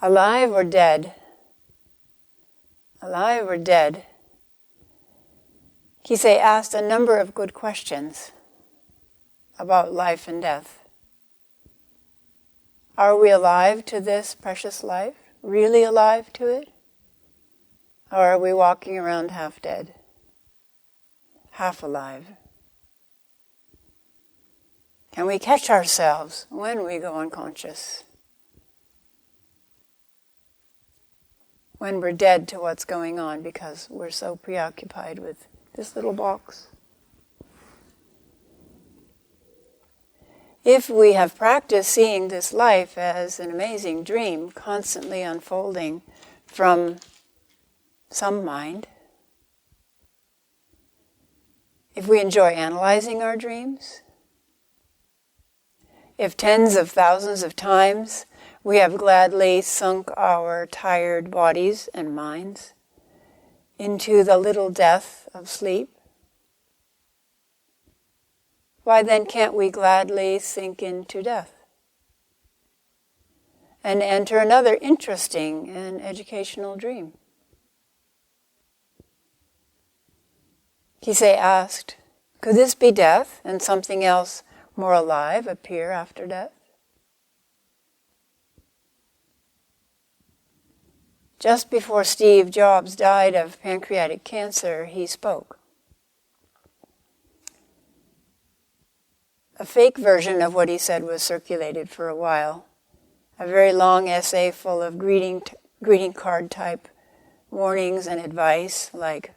Alive or dead? Alive or dead? Kisei asked a number of good questions about life and death. Are we alive to this precious life? Really alive to it? Or are we walking around half dead? Half alive? Can we catch ourselves when we go unconscious? When we're dead to what's going on because we're so preoccupied with this little box. If we have practiced seeing this life as an amazing dream constantly unfolding from some mind, if we enjoy analyzing our dreams, if tens of thousands of times we have gladly sunk our tired bodies and minds into the little death of sleep, why then can't we gladly sink into death and enter another interesting and educational dream? Kisei asked, could this be death and something else more alive appear after death? Just before Steve Jobs died of pancreatic cancer, he spoke. A fake version of what he said was circulated for a while. A very long essay full of greeting card type warnings and advice, like,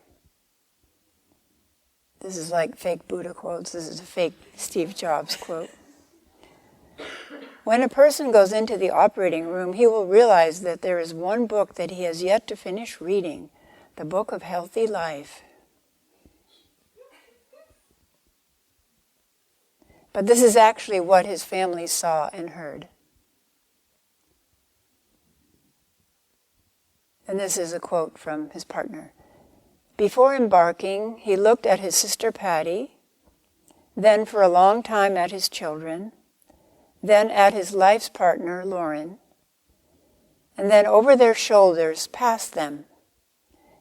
this is like fake Buddha quotes, this is a fake Steve Jobs quote. When a person goes into the operating room, he will realize that there is one book that he has yet to finish reading, the Book of Healthy Life. But this is actually what his family saw and heard. And this is a quote from his partner. Before embarking, he looked at his sister Patty, then for a long time at his children, then at his life's partner, Lauren, and then over their shoulders, past them.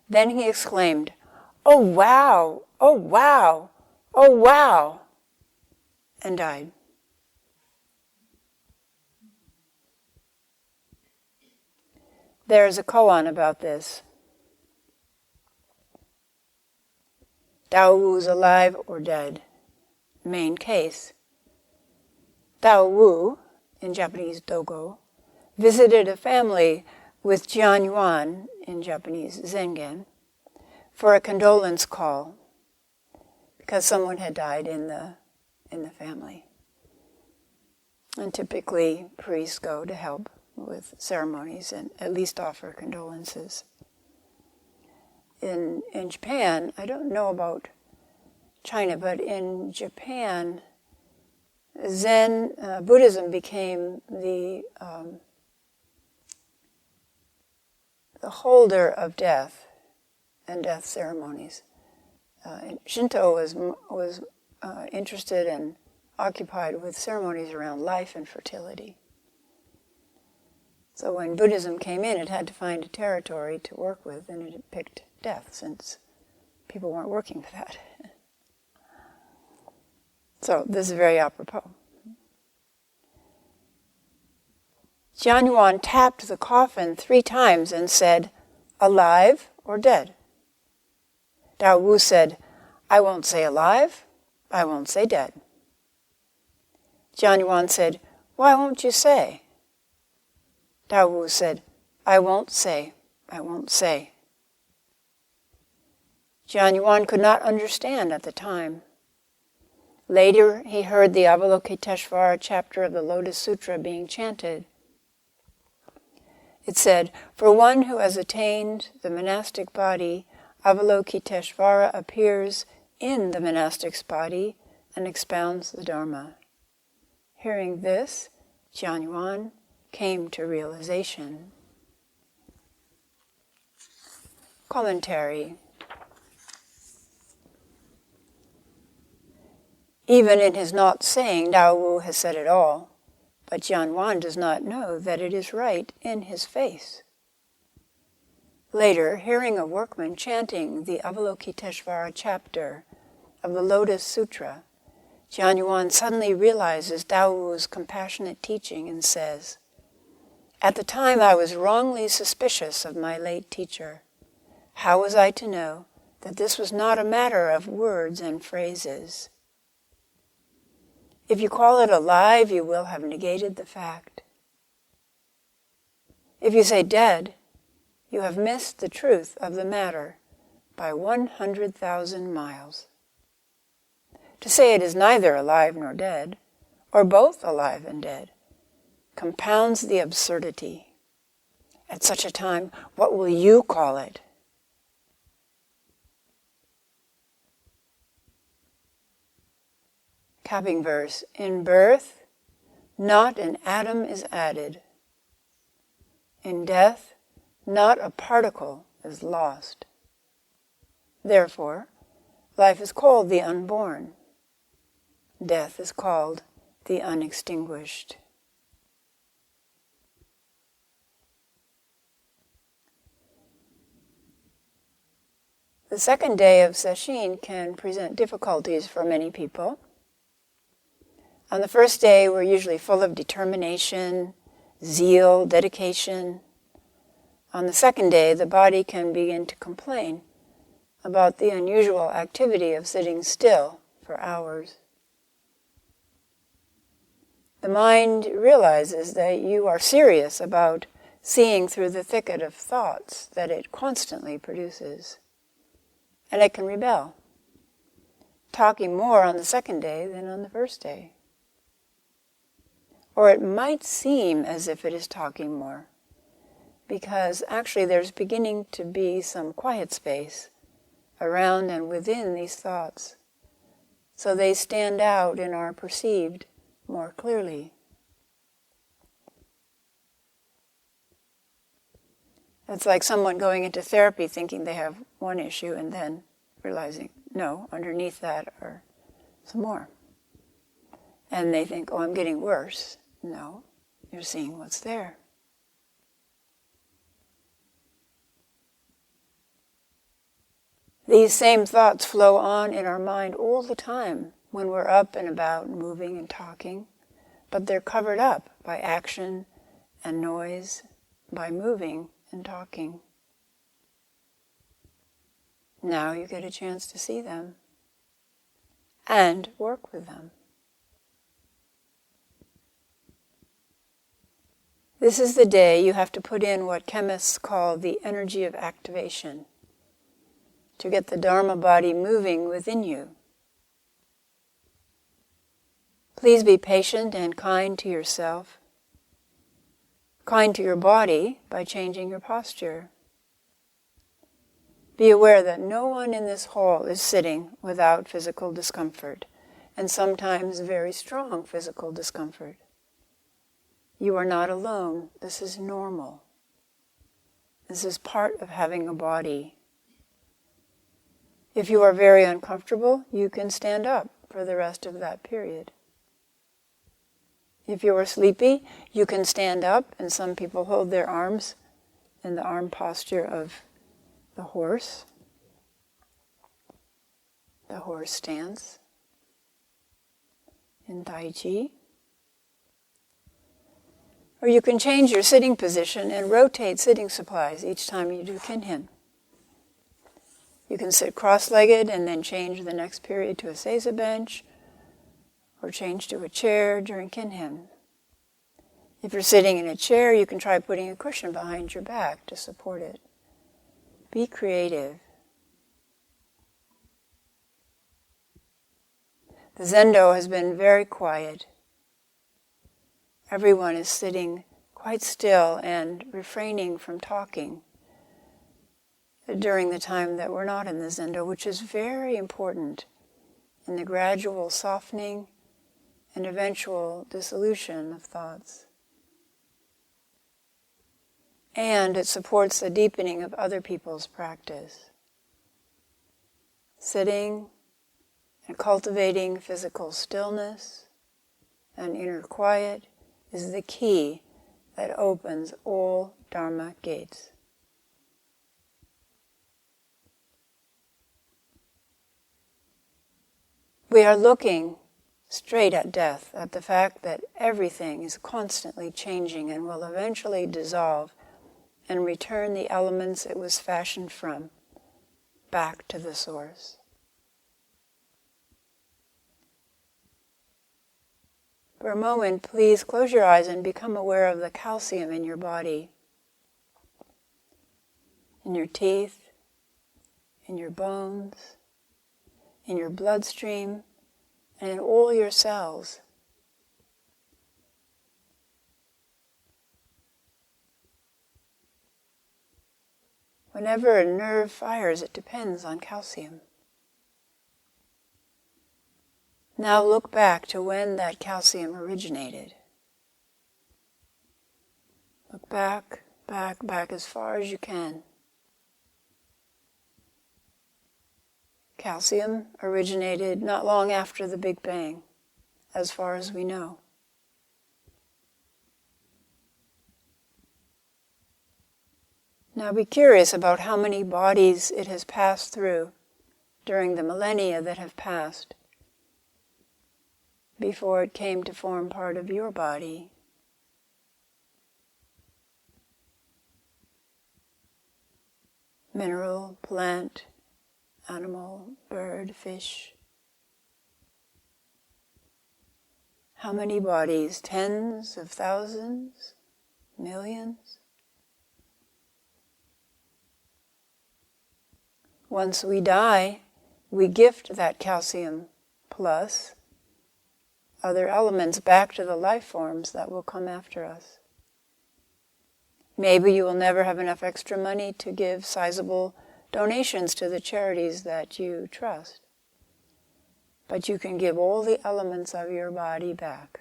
Then he exclaimed, "Oh wow! Oh wow! Oh wow!" and died. There is a koan about this. Tao Wu's alive or dead. Main case. Tao Wu, in Japanese Dogo, visited a family with Jian Yuan, in Japanese Zengen, for a condolence call because someone had died in the family. And typically priests go to help with ceremonies and at least offer condolences. In Japan, I don't know about China, but in Japan, Zen Buddhism became the holder of death and death ceremonies. Shinto was interested and occupied with ceremonies around life and fertility. So when Buddhism came in, it had to find a territory to work with, and it picked death, since people weren't working with that. So this is very apropos. Jian Yuan tapped the coffin 3 times and said, "Alive or dead?" Tao Wu said, "I won't say alive, I won't say dead." Jian Yuan said, "Why won't you say?" Tao Wu said, "I won't say, I won't say." Jian Yuan could not understand at the time. Later, he heard the Avalokiteshvara chapter of the Lotus Sutra being chanted. It said, "For one who has attained the monastic body, Avalokiteshvara appears in the monastic's body and expounds the Dharma." Hearing this, Jian Yuan came to realization. Commentary. Even in his not saying, Tao Wu has said it all. but Jianyuan does not know that it is right in his face. Later, hearing a workman chanting the Avalokiteshvara chapter of the Lotus Sutra, Jianyuan suddenly realizes Tao Wu's compassionate teaching and says, "At the time I was wrongly suspicious of my late teacher. How was I to know that this was not a matter of words and phrases? If you call it alive, you will have negated the fact. If you say dead, you have missed the truth of the matter by 100,000 miles. To say it is neither alive nor dead, or both alive and dead, compounds the absurdity. At such a time, what will you call it?" Capping verse, "In birth, not an atom is added. In death, not a particle is lost. Therefore, life is called the unborn. Death is called the unextinguished." The second day of Sesshin can present difficulties for many people. On the first day, we're usually full of determination, zeal, dedication. On the second day, the body can begin to complain about the unusual activity of sitting still for hours. The mind realizes that you are serious about seeing through the thicket of thoughts that it constantly produces, and it can rebel, talking more on the second day than on the first day. Or it might seem as if it is talking more, because actually there's beginning to be some quiet space around and within these thoughts, so they stand out and are perceived more clearly. It's like someone going into therapy thinking they have one issue and then realizing, no, underneath that are some more. And they think, oh, I'm getting worse. No, you're seeing what's there. These same thoughts flow on in our mind all the time when we're up and about, moving and talking, but they're covered up by action and noise, by moving and talking. Now you get a chance to see them and work with them. This is the day you have to put in what chemists call the energy of activation to get the Dharma body moving within you. Please be patient and kind to yourself, kind to your body by changing your posture. Be aware that no one in this hall is sitting without physical discomfort, and sometimes very strong physical discomfort. You are not alone. This is normal. This is part of having a body. If you are very uncomfortable, you can stand up for the rest of that period. If you are sleepy, you can stand up, and some people hold their arms in the arm posture of the horse stance in Tai Chi. Or you can change your sitting position and rotate sitting supplies each time you do Kinhin. You can sit cross-legged and then change the next period to a seiza bench, or change to a chair during Kinhin. If you're sitting in a chair, you can try putting a cushion behind your back to support it. Be creative. The Zendo has been very quiet. Everyone is sitting quite still and refraining from talking during the time that we're not in the Zendo, which is very important in the gradual softening and eventual dissolution of thoughts. And it supports the deepening of other people's practice. Sitting and cultivating physical stillness and inner quiet is the key that opens all Dharma gates. We are looking straight at death, at the fact that everything is constantly changing and will eventually dissolve and return the elements it was fashioned from back to the source. For a moment, please close your eyes and become aware of the calcium in your body, in your teeth, in your bones, in your bloodstream, and in all your cells. Whenever a nerve fires, it depends on calcium. Now look back to when that calcium originated. Look back, back, back as far as you can. Calcium originated not long after the Big Bang, as far as we know. Now be curious about how many bodies it has passed through during the millennia that have passed before it came to form part of your body. Mineral, plant, animal, bird, fish. How many bodies? Tens of thousands? Millions? Once we die, we gift that calcium plus other elements back to the life forms that will come after us. Maybe you will never have enough extra money to give sizable donations to the charities that you trust. But you can give all the elements of your body back.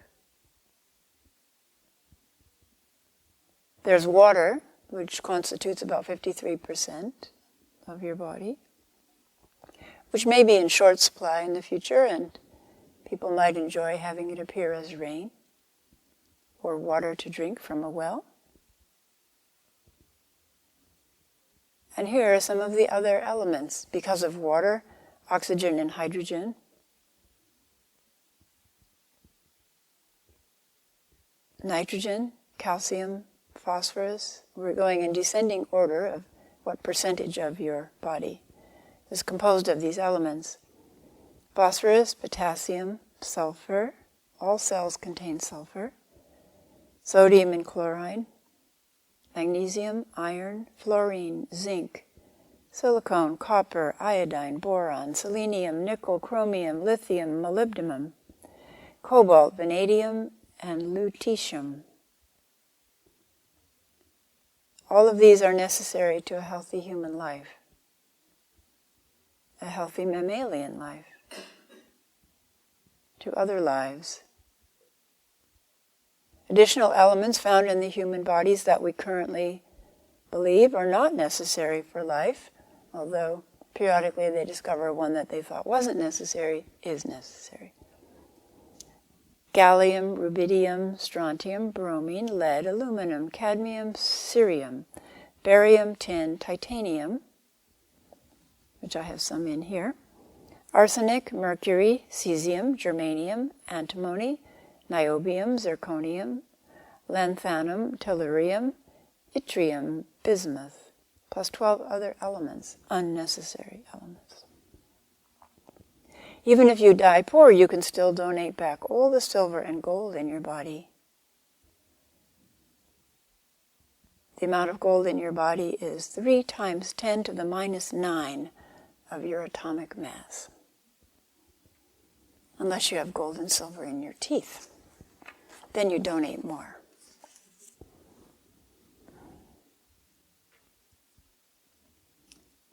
There's water, which constitutes about 53% of your body, which may be in short supply in the future, and people might enjoy having it appear as rain or water to drink from a well. And here are some of the other elements. Because of water, oxygen and hydrogen. Nitrogen, calcium, phosphorus. We're going in descending order of what percentage of your body is composed of these elements. Phosphorus, potassium, sulfur. All cells contain sulfur. Sodium and chloride. Magnesium, iron, fluorine, zinc, silicon, copper, iodine, boron, selenium, nickel, chromium, lithium, molybdenum, cobalt, vanadium, and lutetium. All of these are necessary to a healthy human life, a healthy mammalian life, to other lives. Additional elements found in the human bodies that we currently believe are not necessary for life, although periodically they discover one that they thought wasn't necessary is necessary. Gallium, rubidium, strontium, bromine, lead, aluminum, cadmium, cerium, barium, tin, titanium, which I have some in here, arsenic, mercury, cesium, germanium, antimony, niobium, zirconium, lanthanum, tellurium, yttrium, bismuth, plus 12 other elements, unnecessary elements. Even if you die poor, you can still donate back all the silver and gold in your body. The amount of gold in your body is 3 times 10 to the minus 9 of your atomic mass. Unless you have gold and silver in your teeth. Then you donate more.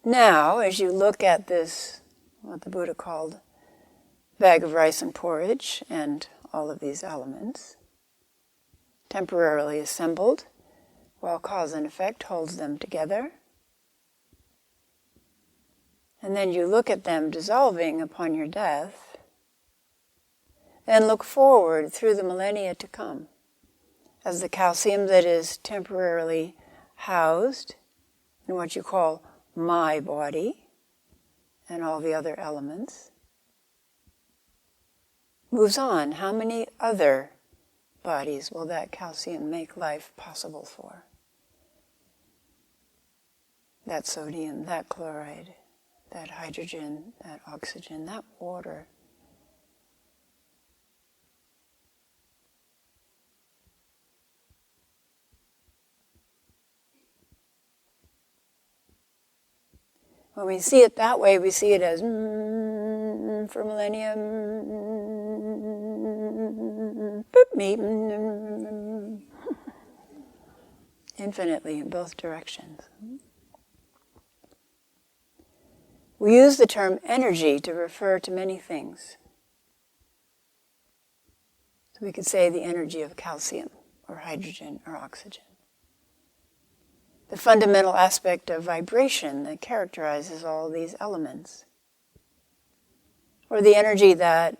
Now, as you look at this, what the Buddha called bag of rice and porridge, and all of these elements, temporarily assembled, while cause and effect holds them together, and then you look at them dissolving upon your death, then look forward through the millennia to come. as the calcium that is temporarily housed in what you call my body and all the other elements, moves on. How many other bodies will that calcium make life possible for? That sodium, that chloride, that hydrogen, that oxygen, that water. When we see it that way, we see it as for millennia, me, infinitely in both directions. We use the term energy to refer to many things. So we could say the energy of calcium or hydrogen or oxygen. The fundamental aspect of vibration that characterizes all these elements. Or the energy that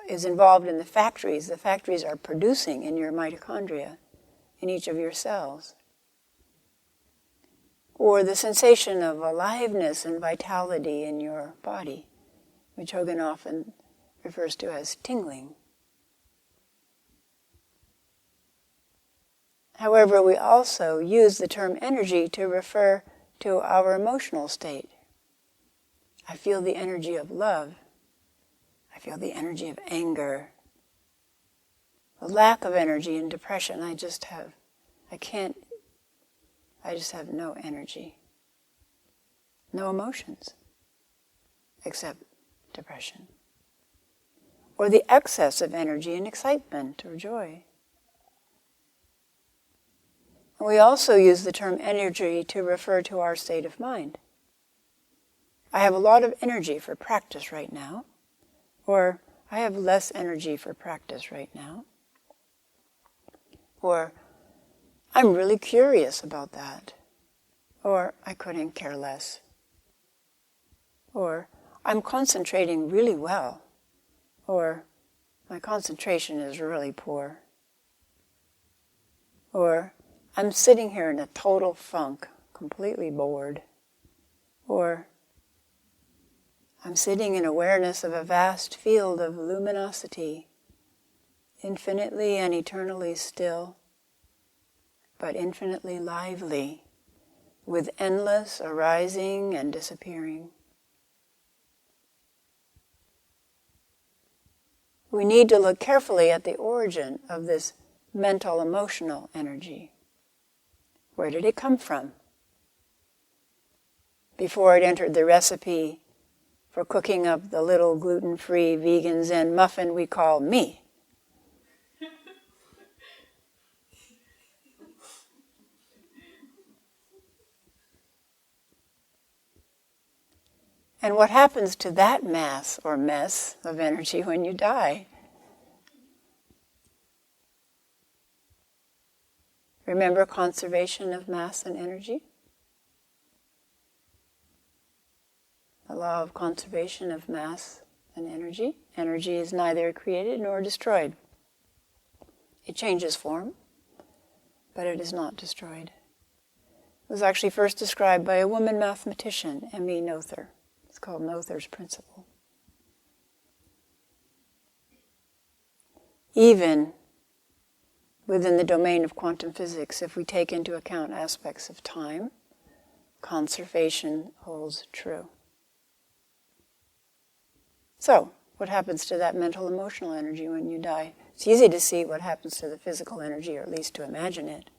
is involved in the factories are producing in your mitochondria, in each of your cells. Or the sensation of aliveness and vitality in your body, which Hogan often refers to as tingling. However, we also use the term energy to refer to our emotional state. I feel the energy of love. I feel the energy of anger. The lack of energy in depression, I just have no energy. No emotions, except depression. Or the excess of energy in excitement or joy. And we also use the term energy to refer to our state of mind. I have a lot of energy for practice right now, or I have less energy for practice right now, or I'm really curious about that, or I couldn't care less, or I'm concentrating really well, or my concentration is really poor, or I'm sitting here in a total funk, completely bored, or I'm sitting in awareness of a vast field of luminosity, infinitely and eternally still, but infinitely lively, with endless arising and disappearing. We need to look carefully at the origin of this mental, emotional energy. Where did it come from? Before it entered the recipe for cooking up the little gluten-free vegan Zen muffin we call me. And what happens to that mass or mess of energy when you die? Remember conservation of mass and energy? The law of conservation of mass and energy. Energy is neither created nor destroyed. It changes form, but it is not destroyed. It was actually first described by a woman mathematician, M.E. Noether. It's called Noether's principle. Even within the domain of quantum physics, if we take into account aspects of time, conservation holds true. So, what happens to that mental emotional energy when you die? It's easy to see what happens to the physical energy, or at least to imagine it.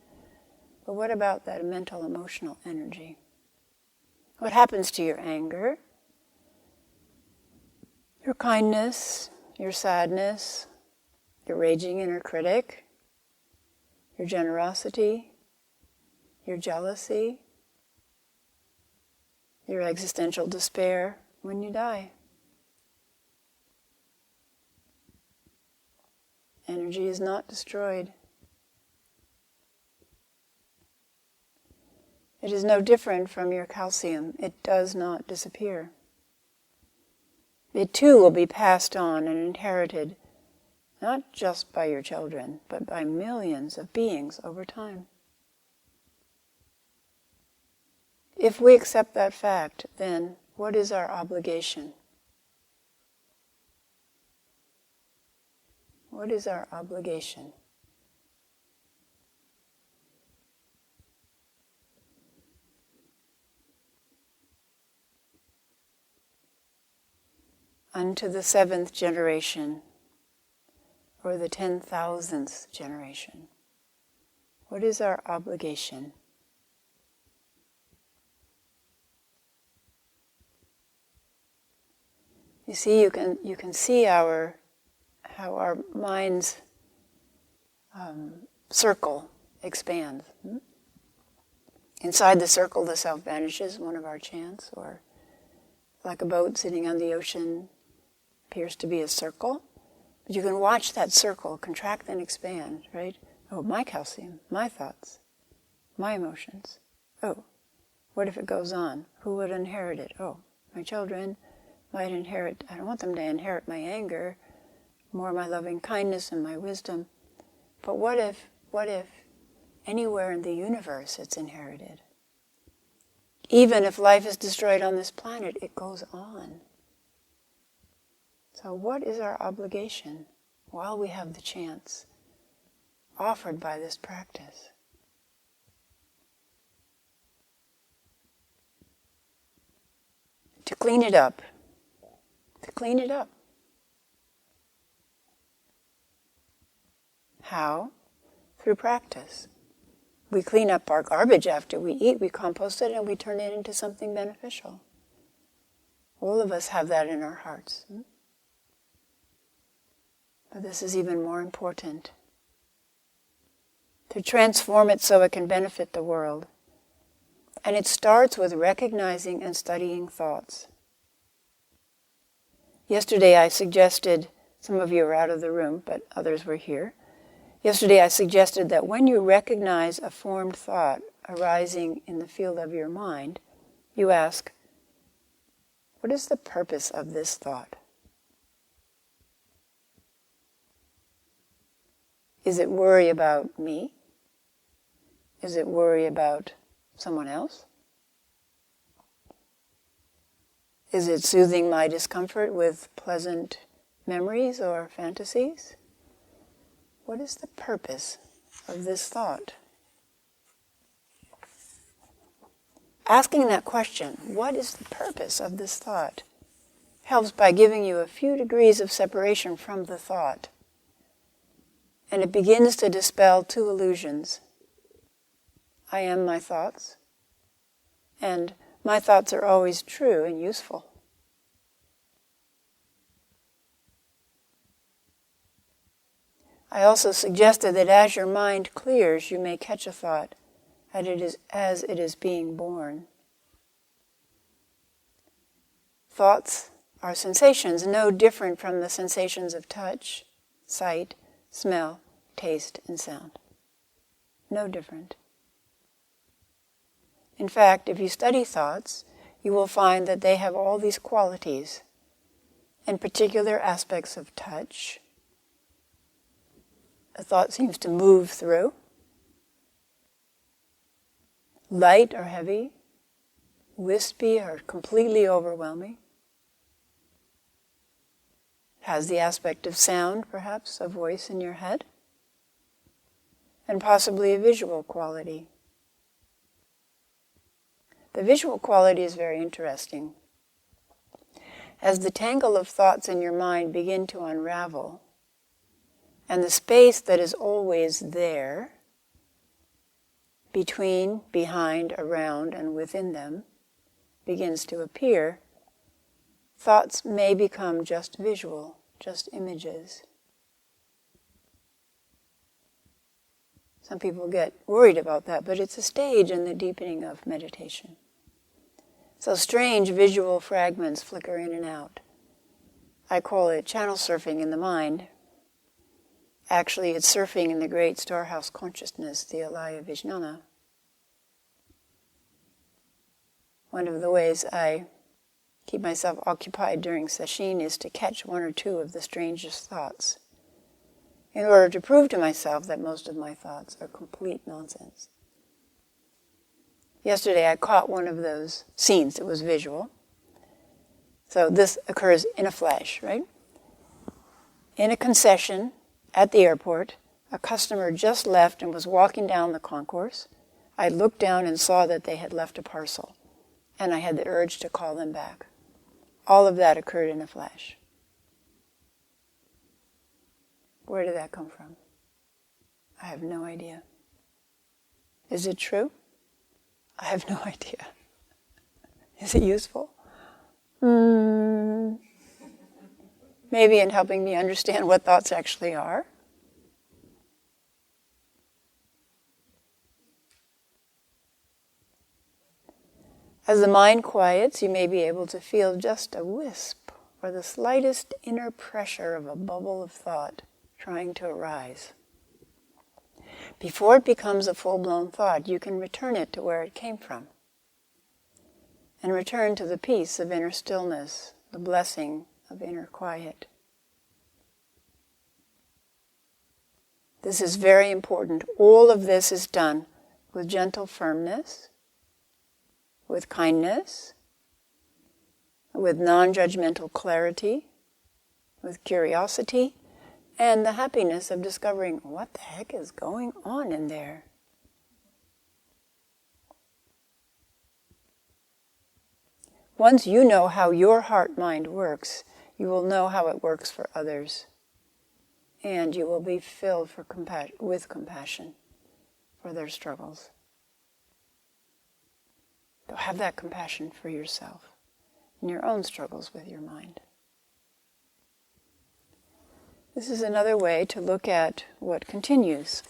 But what about that mental emotional energy? What happens to your anger, your kindness, your sadness, your raging inner critic, your generosity, your jealousy, your existential despair when you die? Energy is not destroyed. It is no different from your calcium. It does not disappear. It too will be passed on and inherited not just by your children, but by millions of beings over time. If we accept that fact, then what is our obligation? What is our obligation? Unto the 7th generation, or the 10,000th generation. What is our obligation? You see, you can see how our mind's circle expands. Inside the circle, the self vanishes, one of our chants, or like a boat sitting on the ocean appears to be a circle. But you can watch that circle contract and expand, right? Oh, my calcium, my thoughts, my emotions. Oh, what if it goes on? Who would inherit it? Oh, my children might inherit. I don't want them to inherit my anger, more my loving kindness and my wisdom. But what if anywhere in the universe it's inherited? Even if life is destroyed on this planet, it goes on. So what is our obligation while we have the chance offered by this practice? To clean it up. To clean it up. How? Through practice. We clean up our garbage after we eat, we compost it, and we turn it into something beneficial. All of us have that in our hearts. But this is even more important. To transform it so it can benefit the world. And it starts with recognizing and studying thoughts. Yesterday I suggested, some of you are out of the room, but others were here. Yesterday I suggested that when you recognize a formed thought arising in the field of your mind, you ask, what is the purpose of this thought? Is it worry about me? Is it worry about someone else? Is it soothing my discomfort with pleasant memories or fantasies? What is the purpose of this thought? Asking that question, what is the purpose of this thought, helps by giving you a few degrees of separation from the thought. And it begins to dispel two illusions. I am my thoughts, and my thoughts are always true and useful. I also suggested that as your mind clears, you may catch a thought as it is being born. Thoughts are sensations no different from the sensations of touch, sight, smell, taste, and sound. No different. In fact, if you study thoughts, you will find that they have all these qualities and particular aspects of touch. A thought seems to move through. Light or heavy, wispy or completely overwhelming. Has the aspect of sound, perhaps, a voice in your head, and possibly a visual quality. The visual quality is very interesting. As the tangle of thoughts in your mind begin to unravel, and the space that is always there, between, behind, around, and within them, begins to appear, thoughts may become just visual, just images. Some people get worried about that, but it's a stage in the deepening of meditation. So strange visual fragments flicker in and out. I call it channel surfing in the mind. Actually, it's surfing in the great storehouse consciousness, the Alaya Vijnana. One of the ways I keep myself occupied during Sesshin is to catch one or two of the strangest thoughts. in order to prove to myself that most of my thoughts are complete nonsense. Yesterday I caught one of those scenes. It was visual. So this occurs in a flash, right? In a concession at the airport, a customer just left and was walking down the concourse. I looked down and saw that they had left a parcel, and I had the urge to call them back. All of that occurred in a flash. Where did that come from? I have no idea. Is it true? I have no idea. Is it useful? Maybe in helping me understand what thoughts actually are. As the mind quiets, you may be able to feel just a wisp or the slightest inner pressure of a bubble of thought trying to arise. Before it becomes a full-blown thought, you can return it to where it came from and return to the peace of inner stillness, the blessing of inner quiet. This is very important. All of this is done with gentle firmness, with kindness, with non-judgmental clarity, with curiosity, and the happiness of discovering what the heck is going on in there. Once you know how your heart-mind works, you will know how it works for others. And you will be filled with compassion for their struggles. So have that compassion for yourself and your own struggles with your mind. This is another way to look at what continues.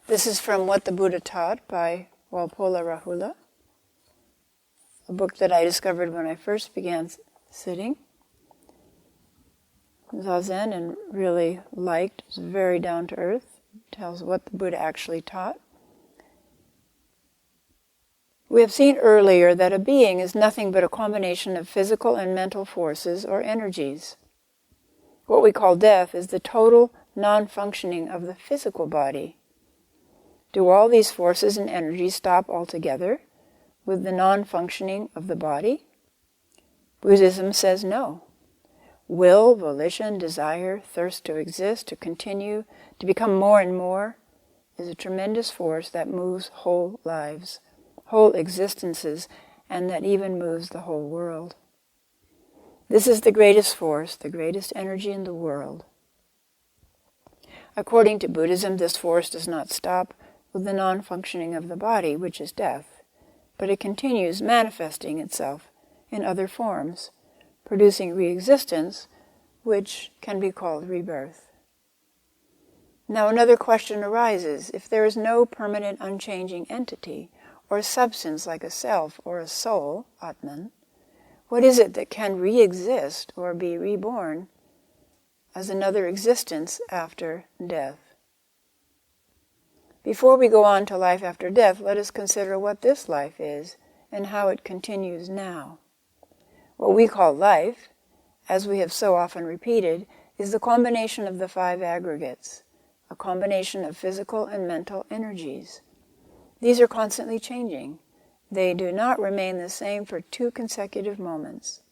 This is from What the Buddha Taught by Walpola Rahula, a book that I discovered when I first began sitting Zazen and really liked. It's very down to earth. Tells what the Buddha actually taught. We have seen earlier that a being is nothing but a combination of physical and mental forces or energies. What we call death is the total non-functioning of the physical body. Do all these forces and energies stop altogether with the non-functioning of the body? Buddhism says no. Will, volition, desire, thirst to exist, to continue, to become more and more, is a tremendous force that moves whole lives, whole existences, and that even moves the whole world. This is the greatest force, the greatest energy in the world. According to Buddhism, this force does not stop with the non-functioning of the body, which is death, but it continues manifesting itself in other forms, producing re-existence, which can be called rebirth. Now another question arises. If there is no permanent unchanging entity, or substance like a self or a soul, Atman, what is it that can re-exist or be reborn as another existence after death? Before we go on to life after death, let us consider what this life is and how it continues now. What we call life, as we have so often repeated, is the combination of the 5 aggregates, a combination of physical and mental energies. These are constantly changing. They do not remain the same for 2 consecutive moments.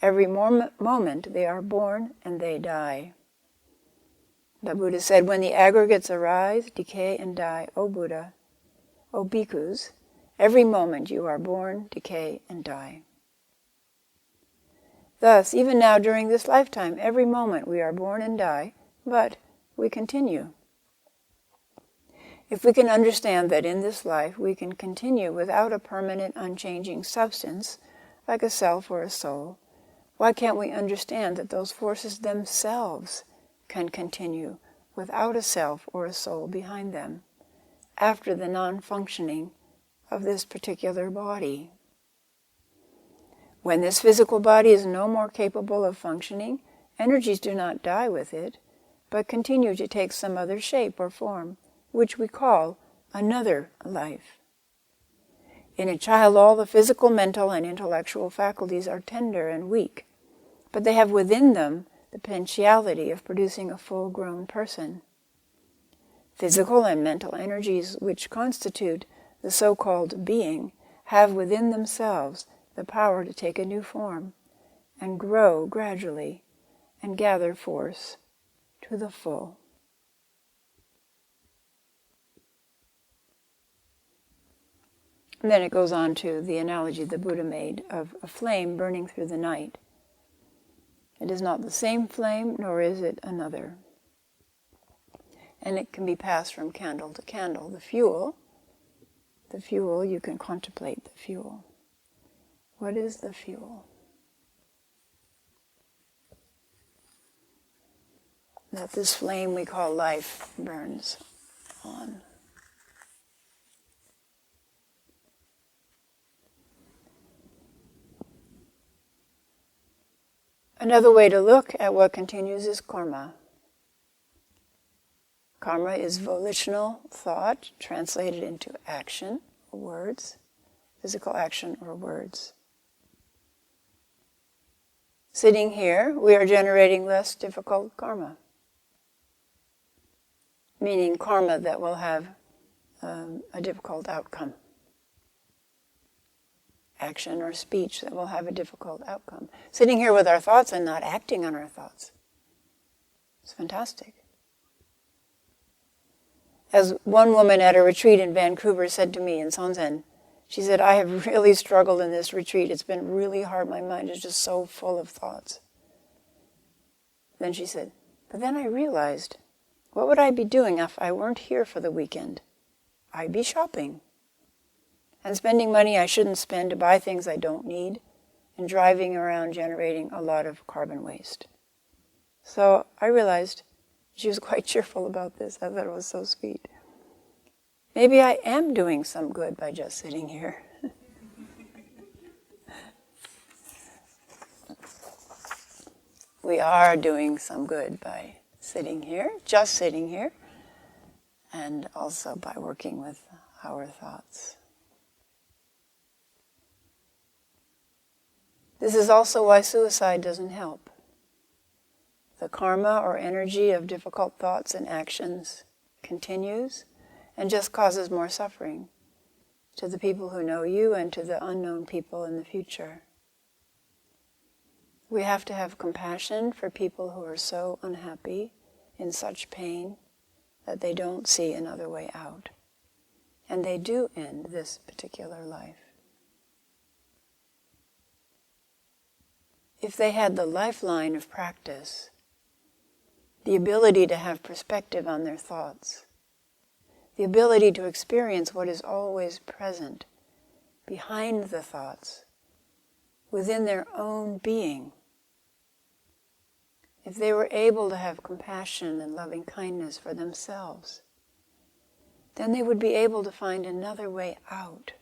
Every moment they are born and they die. The Buddha said, when the aggregates arise, decay, and die, O Buddha, O bhikkhus, every moment you are born, decay, and die. Thus, even now during this lifetime, every moment we are born and die, but we continue. If we can understand that in this life we can continue without a permanent unchanging substance, like a self or a soul, why can't we understand that those forces themselves can continue without a self or a soul behind them, after the non-functioning of this particular body? When this physical body is no more capable of functioning, energies do not die with it, but continue to take some other shape or form, which we call another life. In a child, all the physical, mental, and intellectual faculties are tender and weak, but they have within them the potentiality of producing a full-grown person. Physical and mental energies which constitute the so-called being have within themselves the power to take a new form and grow gradually and gather force to the full. And then it goes on to the analogy the Buddha made of a flame burning through the night. It is not the same flame, nor is it another. And it can be passed from candle to candle. The fuel, you can contemplate the fuel. What is the fuel that this flame we call life burns on? Another way to look at what continues is karma. Karma is volitional thought translated into action or words, physical action or words. Sitting here, we are generating less difficult karma, meaning karma that will have a difficult outcome. Action or speech that will have a difficult outcome. Sitting here with our thoughts and not acting on our thoughts. It's fantastic. As one woman at a retreat in Vancouver said to me in Chozen, she said, I have really struggled in this retreat. It's been really hard. My mind is just so full of thoughts. Then she said, but then I realized, what would I be doing if I weren't here for the weekend? I'd be shopping. And spending money I shouldn't spend to buy things I don't need, and driving around generating a lot of carbon waste. So I realized she was quite cheerful about this. I thought it was so sweet. Maybe I am doing some good by just sitting here. We are doing some good by sitting here, just sitting here, and also by working with our thoughts. This is also why suicide doesn't help. The karma or energy of difficult thoughts and actions continues and just causes more suffering to the people who know you and to the unknown people in the future. We have to have compassion for people who are so unhappy, in such pain, that they don't see another way out. And they do end this particular life. If they had the lifeline of practice, the ability to have perspective on their thoughts, the ability to experience what is always present behind the thoughts, within their own being, if they were able to have compassion and loving kindness for themselves, then they would be able to find another way out.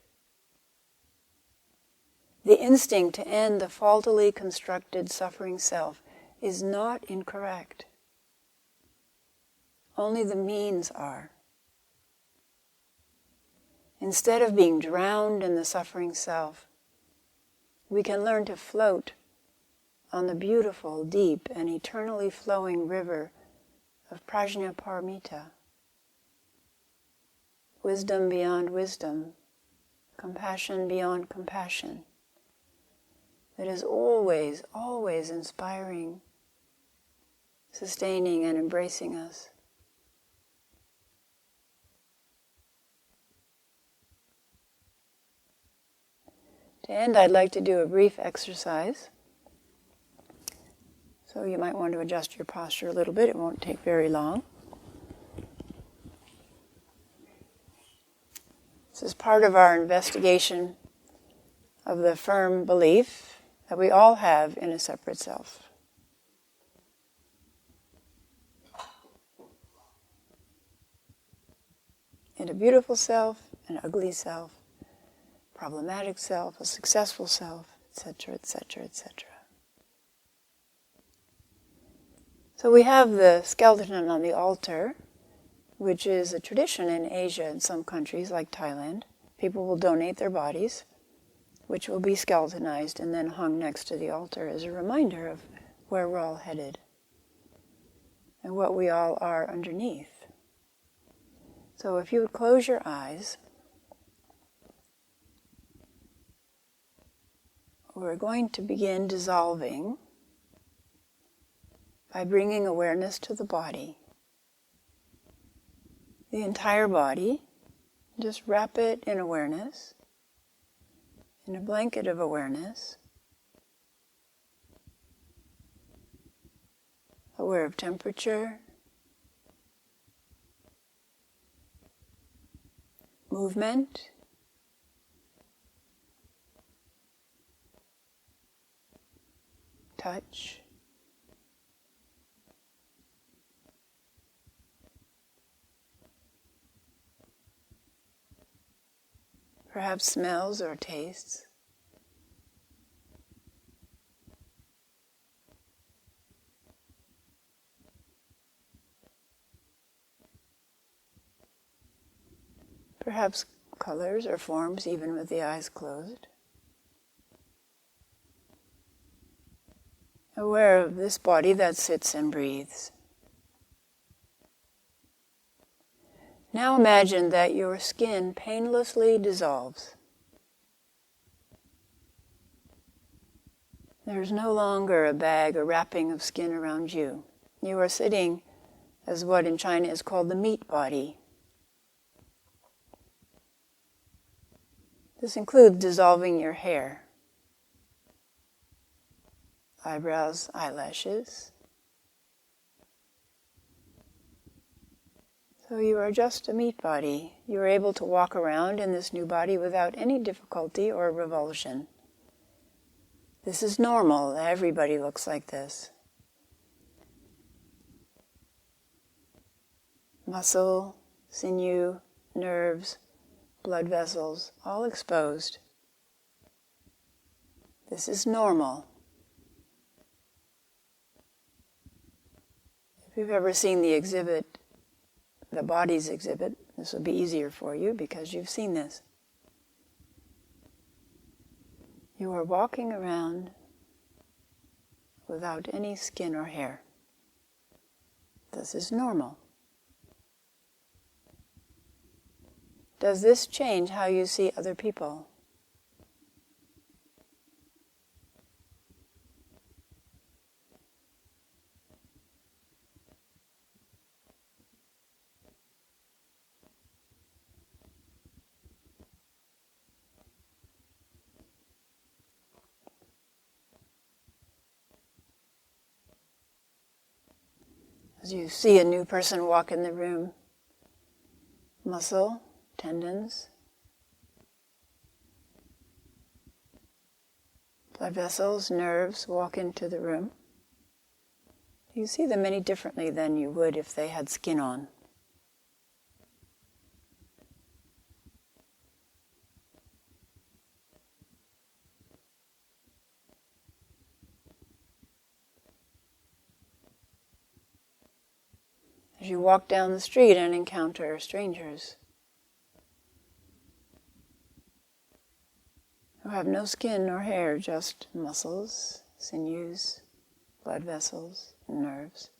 The instinct to end the faultily constructed suffering self is not incorrect. Only the means are. Instead of being drowned in the suffering self, we can learn to float on the beautiful, deep, and eternally flowing river of prajnaparamita. Wisdom beyond wisdom, compassion beyond compassion. That is always, always inspiring, sustaining, and embracing us. To end, I'd like to do a brief exercise. So you might want to adjust your posture a little bit. It won't take very long. This is part of our investigation of the firm belief that we all have in a separate self. In a beautiful self, an ugly self, problematic self, a successful self, etc., etc., etc. So we have the skeleton on the altar, which is a tradition in Asia in some countries like Thailand. People will donate their bodies, which will be skeletonized and then hung next to the altar as a reminder of where we're all headed. and what we all are underneath. So if you would close your eyes, we're going to begin dissolving by bringing awareness to the body. The entire body, just wrap it in awareness, in a blanket of awareness, aware of temperature, movement, touch, perhaps smells or tastes. Perhaps colors or forms even with the eyes closed. Aware of this body that sits and breathes. Now imagine that your skin painlessly dissolves. There's no longer a bag or wrapping of skin around you. You are sitting as what in China is called the meat body. This includes dissolving your hair, eyebrows, eyelashes. So you are just a meat body. You are able to walk around in this new body without any difficulty or revulsion. This is normal. Everybody looks like this. Muscle, sinew, nerves, blood vessels, all exposed. This is normal. If you've ever seen the exhibit, the body's exhibit, this will be easier for you because you've seen this. You are walking around without any skin or hair. This is normal. Does this change how you see other people? As you see a new person walk in the room, muscle, tendons, blood vessels, nerves walk into the room. You see them any differently than you would if they had skin on. As you walk down the street and encounter strangers who have no skin or hair, just muscles, sinews, blood vessels, and nerves.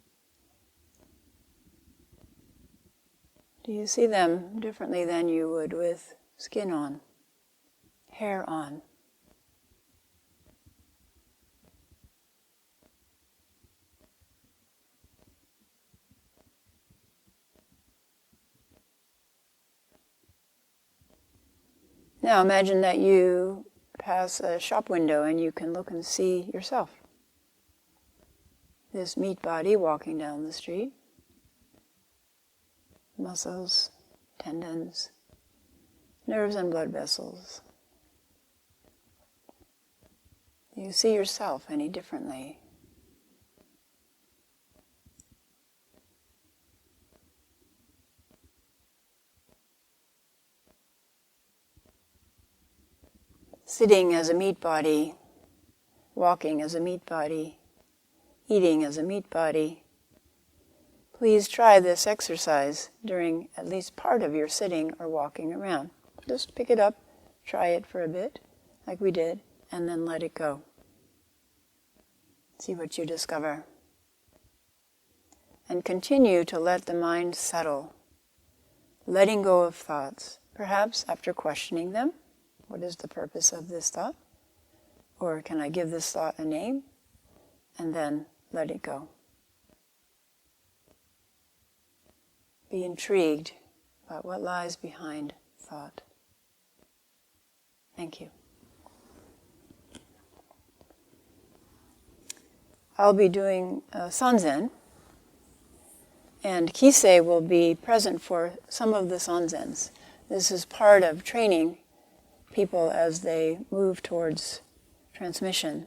Do you see them differently than you would with skin on, hair on? Now imagine that you pass a shop window and you can look and see yourself. This meat body walking down the street. Muscles, tendons, nerves and blood vessels. Do you see yourself any differently? Sitting as a meat body, walking as a meat body, eating as a meat body. Please try this exercise during at least part of your sitting or walking around. Just pick it up, try it for a bit, like we did, and then let it go. See what you discover. and continue to let the mind settle, letting go of thoughts, perhaps after questioning them. What is the purpose of this thought? Or can I give this thought a name? And then let it go. Be intrigued about what lies behind thought. Thank you. I'll be doing Sanzen, and Kisei will be present for some of the Sanzens. This is part of training people as they move towards transmission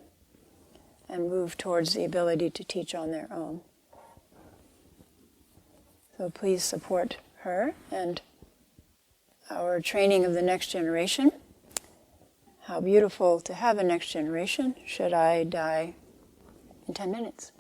and move towards the ability to teach on their own. So please support her and our training of the next generation. How beautiful to have a next generation should I die in 10 minutes.